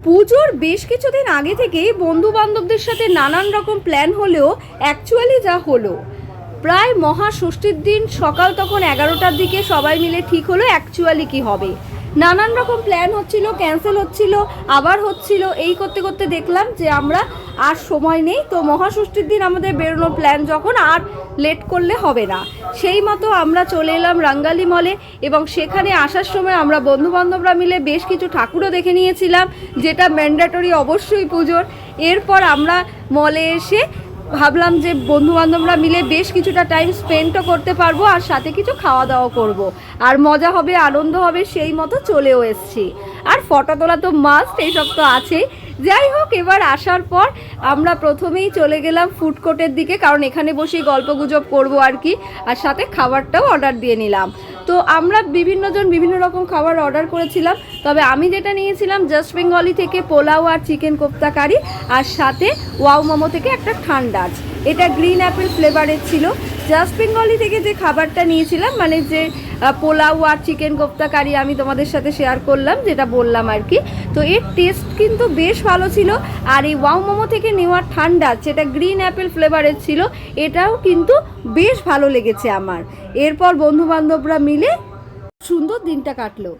পুজোর বেশ কিছুদিন আগে থেকেই বন্ধু বান্ধবদের সাথে নানান রকম প্ল্যান হলেও অ্যাকচুয়ালি যা হলো, প্রায় মহাষষ্ঠীর দিন সকাল তখন 11টার দিকে সবাই মিলে ঠিক হলো অ্যাকচুয়ালি কি হবে। নানান রকম প্ল্যান হচ্ছিল, ক্যান্সেল হচ্ছিল, আবার হচ্ছিল, এই করতে করতে দেখলাম যে আমরা আর সময় নেই। তো মহাষষ্ঠীর দিন আমাদের বেরোনোর প্ল্যান যখন, আর লেট করলে হবে না, সেই মতো আমরা চলে এলাম রাঙ্গালি মলে। এবং সেখানে আসার সময় আমরা বন্ধুবান্ধবরা মিলে বেশ কিছু ঠাকুরও দেখে নিয়েছিলাম, যেটা ম্যান্ডেটরি অবশ্যই পুজোর। এরপর আমরা মলে এসে ভাবলাম যে বন্ধুবান্ধবরা মিলে বেশ কিছুটা টাইম স্পেন্ডও করতে পারবো, আর সাথে কিছু খাওয়া দাওয়া করব, আর মজা হবে, আনন্দ হবে, সেই মতো চলেও এসছি। আর ফটো তোলা তো মাস্ট, এইসব তো আছেই। যাই হোক, এবার আসার পর আমরা প্রথমেই চলে গেলাম ফুড কোর্টের দিকে, কারণ এখানে বসেই গল্পগুজব করবো আর কি, আর সাথে খাবারটাও অর্ডার দিয়ে নিলাম। তো আমরা বিভিন্নজন বিভিন্ন রকম খাবার অর্ডার করেছিলাম, তবে আমি যেটা নিয়েছিলাম জাস্ট বেঙ্গলি থেকে পোলাও আর চিকেন কোপ্তা কারি, আর সাথে ওয়াও মোমো থেকে একটা ঠান্ডাজ, এটা গ্রিন অ্যাপেল ফ্লেভারের ছিল। জাস্ট বেঙ্গলি থেকে যে খাবারটা নিয়েছিলাম, মানে যে পোলাও আর চিকেন কোপ্তা কারি আমি তোমাদের সাথে শেয়ার করলাম, যেটা বললাম আর কি, তো এর টেস্ট কিন্তু বেশ ভালো ছিল। আর এই ওয়াও মোমো থেকে নেওয়া ঠান্ডা, যেটা গ্রিন অ্যাপেল ফ্লেভারের ছিল, এটাও কিন্তু বেশ ভালো লেগেছে আমার। এরপর বন্ধুবান্ধবরা মিলে সুন্দর দিনটা কাটলো।